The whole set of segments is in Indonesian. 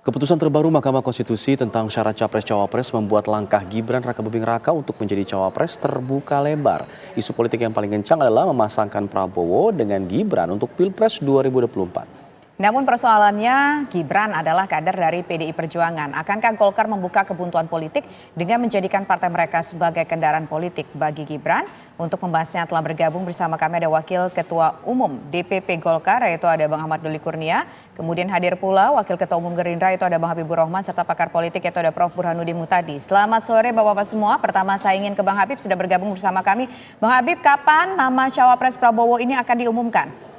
Keputusan terbaru Mahkamah Konstitusi tentang syarat Capres-Cawapres membuat langkah Gibran Rakabuming Raka untuk menjadi Cawapres terbuka lebar. Isu politik yang paling kencang adalah memasangkan Prabowo dengan Gibran untuk Pilpres 2024. Namun persoalannya Gibran adalah kader dari PDI Perjuangan. Akankah Golkar membuka kebuntuan politik dengan menjadikan partai mereka sebagai kendaraan politik bagi Gibran? Untuk membahasnya telah bergabung bersama kami ada Wakil Ketua Umum DPP Golkar yaitu ada Bang Ahmad Doli Kurnia. Kemudian hadir pula Wakil Ketua Umum Gerindra yaitu ada Bang Habibur Rahman serta pakar politik yaitu ada Prof. Burhanuddin Muhtadi. Selamat sore Bapak-Bapak semua. Pertama saya ingin ke Bang Habib sudah bergabung bersama kami. Bang Habib, kapan nama Cawapres Prabowo ini akan diumumkan?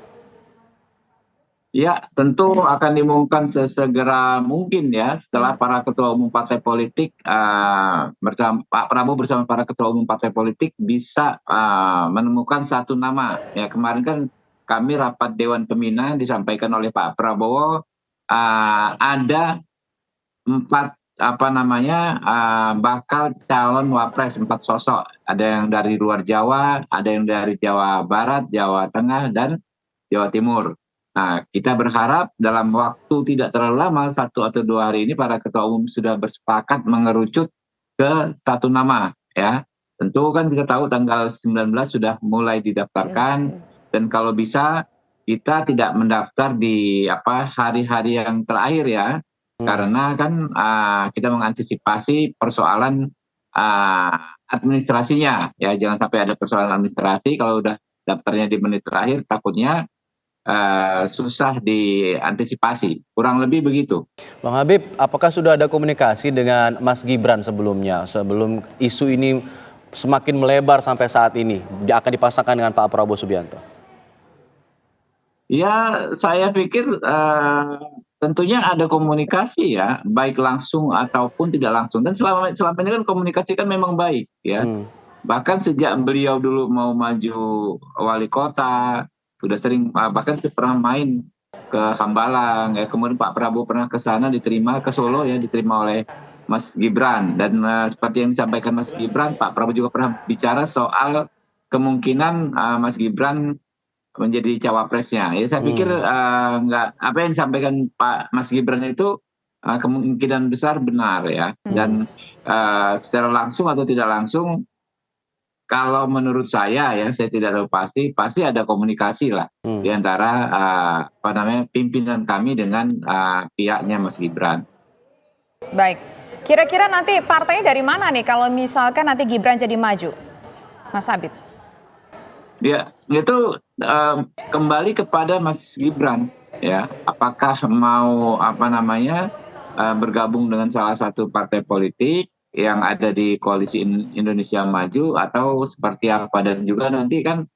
Ya, tentu akan diumumkan sesegera mungkin ya setelah para ketua umum partai politik bersama Pak Prabowo bersama para ketua umum partai politik bisa menemukan satu nama. Ya, kemarin kan kami rapat Dewan Pembina disampaikan oleh Pak Prabowo ada 4 bakal calon wapres, 4 sosok. Ada yang dari luar Jawa, ada yang dari Jawa Barat, Jawa Tengah dan Jawa Timur. Nah, kita berharap dalam waktu tidak terlalu lama, 1 atau 2 hari ini para ketua umum sudah bersepakat mengerucut ke satu nama ya. Tentu kan kita tahu tanggal 19 sudah mulai didaftarkan dan kalau bisa kita tidak mendaftar di hari-hari yang terakhir ya. Karena kan kita mengantisipasi persoalan administrasinya ya, jangan sampai ada persoalan administrasi kalau udah daftarnya di menit terakhir takutnya susah diantisipasi, kurang lebih begitu. Bang Habib, apakah sudah ada komunikasi dengan Mas Gibran sebelumnya, sebelum isu ini semakin melebar sampai saat ini, akan dipasangkan dengan Pak Prabowo Subianto? Ya, saya pikir tentunya ada komunikasi ya, baik langsung ataupun tidak langsung. Dan selama ini kan komunikasi kan memang baik ya. Bahkan sejak beliau dulu mau maju wali kota, sudah sering bahkan pernah main ke Hambalang ya, kemudian Pak Prabowo pernah ke sana diterima, ke Solo ya diterima oleh Mas Gibran dan seperti yang disampaikan Mas Gibran, Pak Prabowo juga pernah bicara soal kemungkinan Mas Gibran menjadi cawapresnya. Ya saya pikir apa yang disampaikan Pak Mas Gibran itu kemungkinan besar benar ya. Dan secara langsung atau tidak langsung, kalau menurut saya ya, saya tidak tahu pasti ada komunikasi lah di antara pimpinan kami dengan pihaknya Mas Gibran. Baik, kira-kira nanti partainya dari mana nih kalau misalkan nanti Gibran jadi maju, Mas Habib? Ya, itu kembali kepada Mas Gibran ya, apakah mau bergabung dengan salah satu partai politik yang ada di koalisi Indonesia Maju atau seperti apa, dan juga nanti kan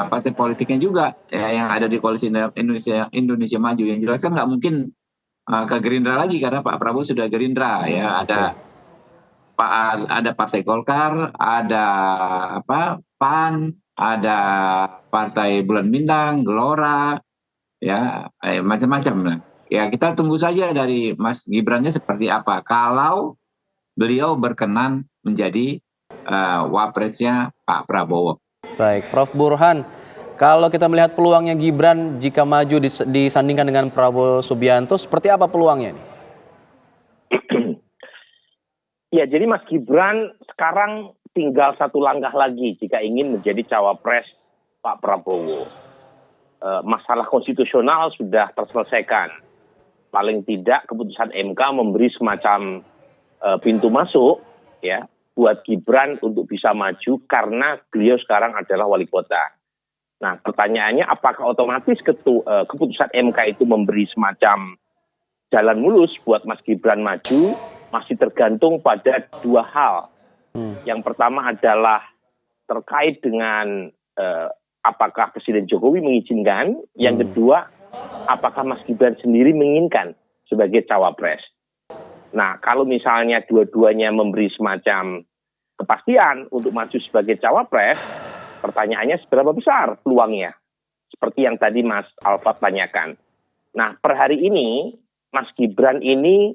partai politiknya juga ya, yang ada di koalisi Indonesia Maju yang jelas kan nggak mungkin ke Gerindra lagi karena Pak Prabowo sudah Gerindra ya, ada Partai Golkar, ada PAN, ada Partai Bulan Bintang, Gelora ya, macam-macam lah. Ya kita tunggu saja dari Mas Gibrannya seperti apa. Kalau beliau berkenan menjadi wapresnya Pak Prabowo. Baik, Prof. Burhan, kalau kita melihat peluangnya Gibran jika maju disandingkan dengan Prabowo Subianto, seperti apa peluangnya nih? Ya, jadi Mas Gibran sekarang tinggal 1 langkah lagi jika ingin menjadi cawapres Pak Prabowo. Masalah konstitusional sudah terselesaikan. Paling tidak keputusan MK memberi semacam pintu masuk ya buat Gibran untuk bisa maju karena beliau sekarang adalah wali kota. Nah, pertanyaannya apakah otomatis keputusan MK itu memberi semacam jalan mulus buat Mas Gibran maju? Masih tergantung pada 2 hal. Yang pertama adalah terkait dengan apakah Presiden Jokowi mengizinkan. Yang kedua, apakah Mas Gibran sendiri menginginkan sebagai cawapres. Nah, kalau misalnya dua-duanya memberi semacam kepastian untuk maju sebagai cawapres, pertanyaannya seberapa besar peluangnya? Seperti yang tadi Mas Alfat tanyakan. Nah, per hari ini, Mas Gibran ini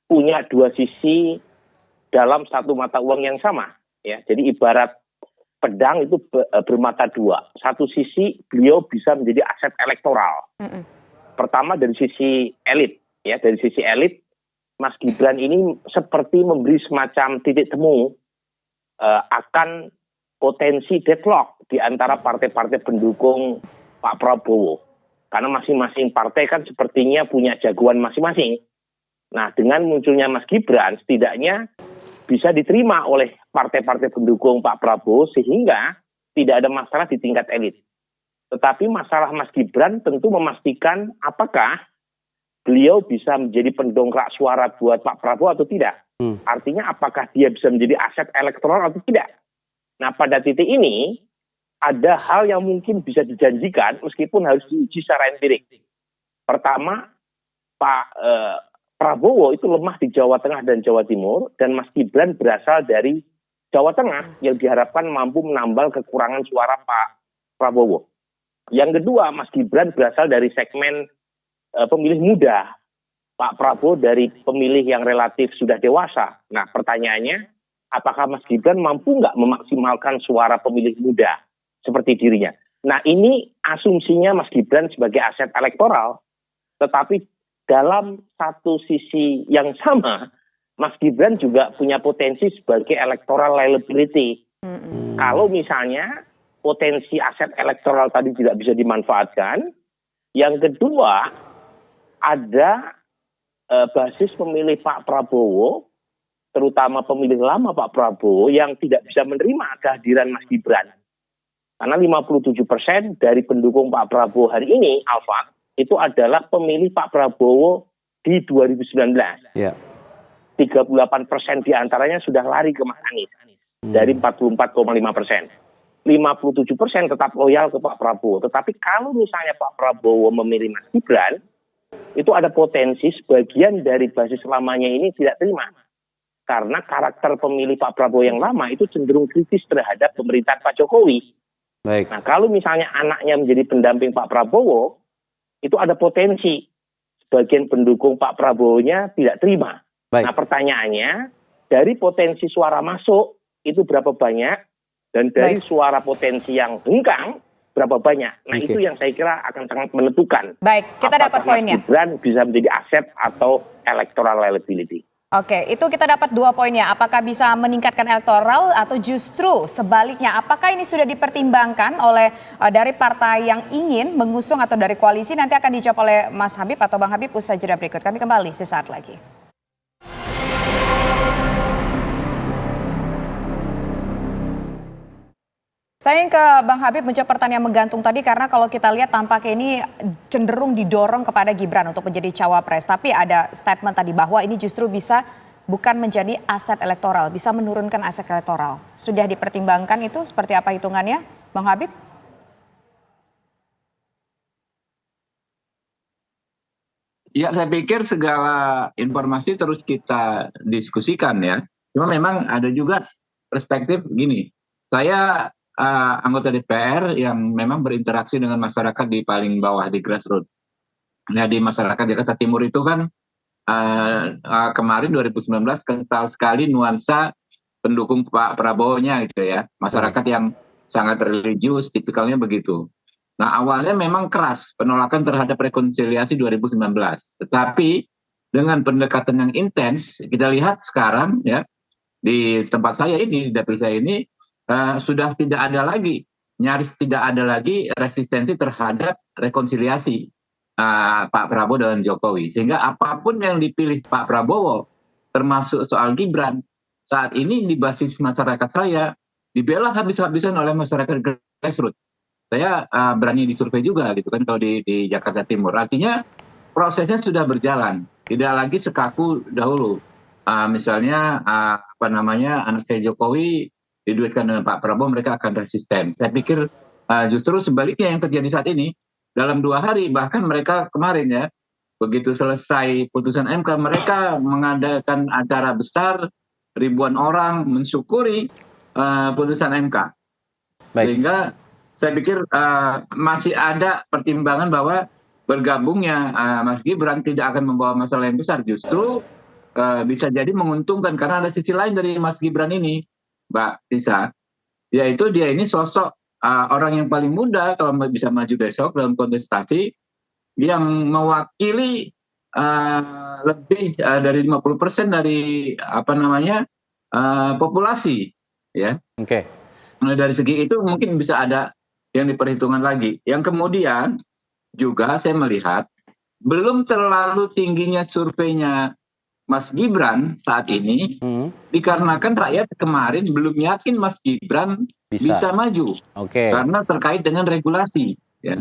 punya 2 sisi dalam satu mata uang yang sama. Ya. Jadi ibarat pedang itu bermata 2. Satu sisi beliau bisa menjadi aset elektoral. Pertama dari sisi elit. ya dari sisi elit, Mas Gibran ini seperti memberi semacam titik temu akan potensi deadlock di antara partai-partai pendukung Pak Prabowo. Karena masing-masing partai kan sepertinya punya jagoan masing-masing. Nah, dengan munculnya Mas Gibran, setidaknya bisa diterima oleh partai-partai pendukung Pak Prabowo sehingga tidak ada masalah di tingkat elit. Tetapi masalah Mas Gibran tentu memastikan apakah beliau bisa menjadi pendongkrak suara buat Pak Prabowo atau tidak. Artinya apakah dia bisa menjadi aset elektoral atau tidak. Nah, pada titik ini ada hal yang mungkin bisa dijanjikan meskipun harus diuji secara empirik. Pertama, Pak Prabowo itu lemah di Jawa Tengah dan Jawa Timur, dan Mas Gibran berasal dari Jawa Tengah yang diharapkan mampu menambal kekurangan suara Pak Prabowo. Yang kedua, Mas Gibran berasal dari segmen pemilih muda. Pak Prabowo dari pemilih yang relatif sudah dewasa. Nah, pertanyaannya, apakah Mas Gibran mampu nggak memaksimalkan suara pemilih muda seperti dirinya? Nah, ini asumsinya Mas Gibran sebagai aset elektoral, tetapi dalam satu sisi yang sama, Mas Gibran juga punya potensi sebagai electoral liability. Kalau misalnya potensi aset elektoral tadi tidak bisa dimanfaatkan, yang kedua ada basis pemilih Pak Prabowo, terutama pemilih lama Pak Prabowo yang tidak bisa menerima kehadiran Mas Gibran. Karena 57% dari pendukung Pak Prabowo hari ini, Alfa, itu adalah pemilih Pak Prabowo di 2019. Ya. 38% diantaranya sudah lari ke Mas Anies dari 44,5%. 57% tetap loyal ke Pak Prabowo. Tetapi kalau misalnya Pak Prabowo memilih Mas Gibran, itu ada potensi sebagian dari basis lamanya ini tidak terima. Karena karakter pemilih Pak Prabowo yang lama itu cenderung kritis terhadap pemerintahan Pak Jokowi. Baik. Nah, kalau misalnya anaknya menjadi pendamping Pak Prabowo, itu ada potensi sebagian pendukung Pak Prabowo-nya tidak terima. Baik. Nah, pertanyaannya, dari potensi suara masuk itu berapa banyak, dan dari suara potensi yang hengkang berapa banyak. Nah, itu yang saya kira akan sangat menentukan. Baik, kita dapat poinnya. Gibran bisa menjadi aset atau electoral liability. Oke, itu kita dapat 2 poinnya. Apakah bisa meningkatkan elektoral atau justru sebaliknya? Apakah ini sudah dipertimbangkan oleh dari partai yang ingin mengusung atau dari koalisi? Nanti akan dijawab oleh Mas Habib atau Bang Habib usai jeda berikut. Kami kembali sesaat lagi. Saya ingin ke Bang Habib menjawab pertanyaan menggantung tadi, karena kalau kita lihat tampaknya ini cenderung didorong kepada Gibran untuk menjadi cawapres. Tapi ada statement tadi bahwa ini justru bisa bukan menjadi aset elektoral, bisa menurunkan aset elektoral. Sudah dipertimbangkan itu seperti apa hitungannya, Bang Habib? Ya, saya pikir segala informasi terus kita diskusikan ya. Cuma memang ada juga perspektif gini. Saya anggota DPR yang memang berinteraksi dengan masyarakat di paling bawah, di grassroots. Nah, di masyarakat Jakarta Timur itu kan kemarin 2019 kental sekali nuansa pendukung Pak Prabowo-nya gitu ya. Masyarakat yang sangat religius, tipikalnya begitu. Nah, awalnya memang keras penolakan terhadap rekonsiliasi 2019. Tetapi dengan pendekatan yang intens, kita lihat sekarang ya, di tempat saya ini, di dapil saya ini, sudah tidak ada lagi, nyaris tidak ada lagi resistensi terhadap rekonsiliasi Pak Prabowo dan Jokowi. Sehingga apapun yang dipilih Pak Prabowo, termasuk soal Gibran, saat ini di basis masyarakat saya dibela habis-habisan oleh masyarakat grassroots. Saya berani disurvei juga gitu kan kalau di Jakarta Timur. Artinya prosesnya sudah berjalan, tidak lagi sekaku dahulu. Misalnya anak saya Jokowi diduetkan dengan Pak Prabowo, mereka akan resisten. Saya pikir justru sebaliknya yang terjadi saat ini. Dalam 2 hari, bahkan mereka kemarin ya, begitu selesai putusan MK, mereka mengadakan acara besar, ribuan orang mensyukuri putusan MK. Baik. Sehingga saya pikir masih ada pertimbangan bahwa bergabungnya Mas Gibran tidak akan membawa masalah yang besar. Justru bisa jadi menguntungkan, karena ada sisi lain dari Mas Gibran ini, Mbak Tisa, yaitu dia ini sosok orang yang paling muda kalau bisa maju besok dalam kontestasi, yang mewakili lebih dari 50% dari populasi, ya. Oke. Nah, dari segi itu mungkin bisa ada yang diperhitungkan lagi. Yang kemudian juga saya melihat belum terlalu tingginya surveinya Mas Gibran saat ini dikarenakan rakyat kemarin belum yakin Mas Gibran bisa maju karena terkait dengan regulasi. Ya.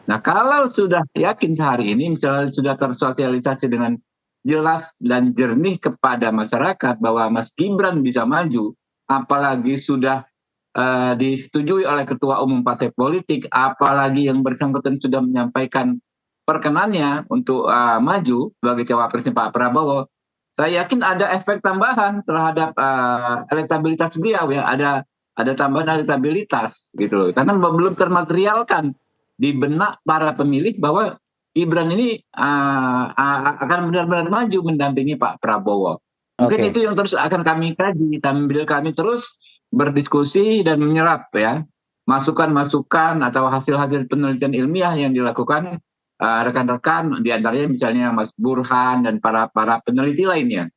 Nah, kalau sudah yakin sehari ini, misalnya sudah tersosialisasi dengan jelas dan jernih kepada masyarakat bahwa Mas Gibran bisa maju, apalagi sudah disetujui oleh ketua umum partai politik, apalagi yang bersangkutan sudah menyampaikan perkenannya untuk maju sebagai cawapresnya Pak Prabowo, saya yakin ada efek tambahan terhadap elektabilitas beliau, ya. Ada tambahan elektabilitas gitu loh, karena belum termaterialkan di benak para pemilih bahwa Gibran ini akan benar-benar maju mendampingi Pak Prabowo. Mungkin itu yang terus akan kami kaji sambil kami terus berdiskusi dan menyerap, ya, masukan-masukan atau hasil-hasil penelitian ilmiah yang dilakukan rekan-rekan, diantaranya misalnya Mas Burhan dan para peneliti lainnya.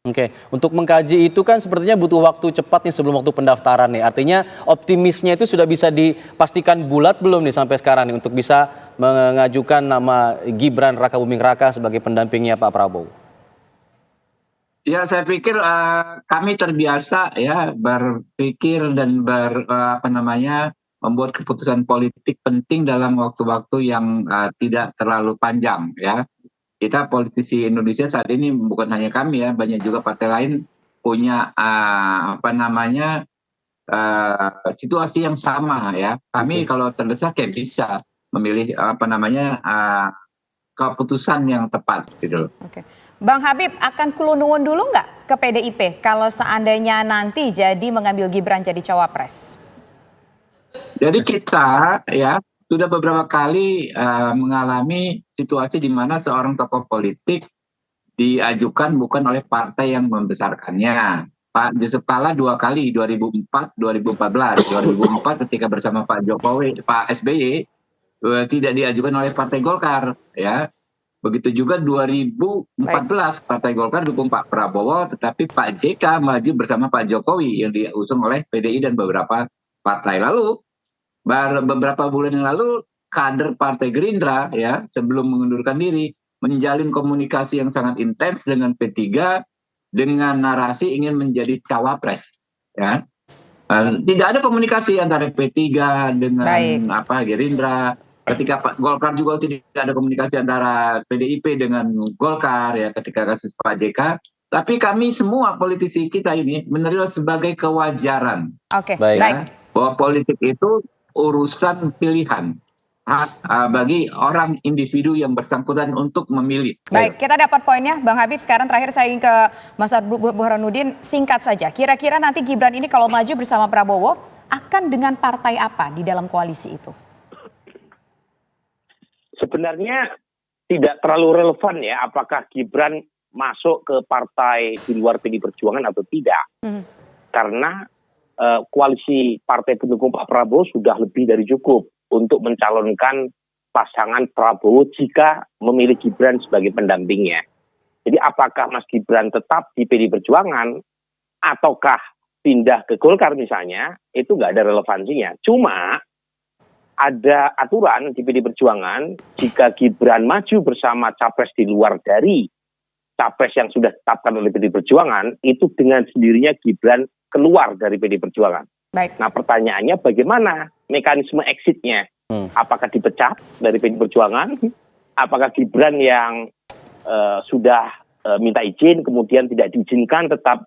Oke, untuk mengkaji itu kan sepertinya butuh waktu cepat nih sebelum waktu pendaftaran nih. Artinya optimisnya itu sudah bisa dipastikan bulat belum nih sampai sekarang nih untuk bisa mengajukan nama Gibran Rakabuming Raka sebagai pendampingnya Pak Prabowo? Ya, saya pikir kami terbiasa, ya, berpikir dan membuat keputusan politik penting dalam waktu-waktu yang tidak terlalu panjang, ya. Kita politisi Indonesia saat ini bukan hanya kami, ya, banyak juga partai lain punya situasi yang sama, ya. Kami kalau terdesak ya bisa memilih keputusan yang tepat gitu. Oke. Bang Habib, akan kulunungun dulu nggak ke PDIP kalau seandainya nanti jadi mengambil Gibran jadi cawapres? Jadi kita, ya, sudah beberapa kali mengalami situasi di mana seorang tokoh politik diajukan bukan oleh partai yang membesarkannya. Pak Yusuf Kalla 2 kali, 2004, 2014. 2004 ketika bersama Pak SBY tidak diajukan oleh Partai Golkar, ya. Begitu juga 2014 Partai Golkar dukung Pak Prabowo, tetapi Pak JK maju bersama Pak Jokowi yang diusung oleh PDI dan beberapa partai. Lalu beberapa bulan yang lalu kader Partai Gerindra, ya, sebelum mengundurkan diri menjalin komunikasi yang sangat intens dengan P3 dengan narasi ingin menjadi cawapres, ya. Tidak ada komunikasi antara P3 dengan Gerindra. Ketika Pak Golkar juga tidak ada komunikasi antara PDIP dengan Golkar, ya, ketika kasus Pak JK. Tapi kami semua politisi kita ini menerima sebagai kewajaran. Baik. Bahwa politik itu urusan pilihan bagi orang individu yang bersangkutan untuk memilih. Baik, kita dapat poinnya Bang Habib. Sekarang terakhir saya ingin ke Mas Burhanuddin, singkat saja. Kira-kira nanti Gibran ini kalau maju bersama Prabowo akan dengan partai apa di dalam koalisi itu? Sebenarnya tidak terlalu relevan, ya, apakah Gibran masuk ke partai di luar PDI Perjuangan atau tidak. Karena koalisi partai pendukung Pak Prabowo sudah lebih dari cukup untuk mencalonkan pasangan Prabowo jika memilih Gibran sebagai pendampingnya. Jadi apakah Mas Gibran tetap di PDI Perjuangan ataukah pindah ke Golkar misalnya, itu nggak ada relevansinya. Cuma ada aturan di PDI Perjuangan, jika Gibran maju bersama capres di luar dari capres yang sudah ditetapkan oleh PDI Perjuangan, itu dengan sendirinya Gibran keluar dari PDI Perjuangan. Baik. Nah, pertanyaannya bagaimana mekanisme exit-nya? Apakah dipecat dari PDI Perjuangan? Apakah Gibran yang sudah minta izin kemudian tidak diizinkan tetap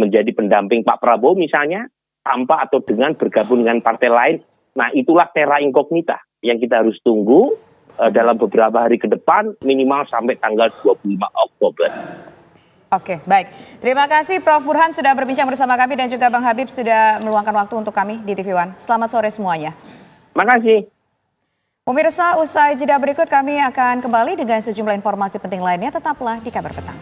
menjadi pendamping Pak Prabowo misalnya, tanpa atau dengan bergabung dengan partai lain? Nah, itulah terra incognita yang kita harus tunggu dalam beberapa hari ke depan, minimal sampai tanggal 25 Oktober. Oke, baik. Terima kasih Prof. Burhan sudah berbincang bersama kami dan juga Bang Habib sudah meluangkan waktu untuk kami di TV One. Selamat sore semuanya. Makasih. Pemirsa, usai jeda berikut kami akan kembali dengan sejumlah informasi penting lainnya. Tetaplah di Kabar Petang.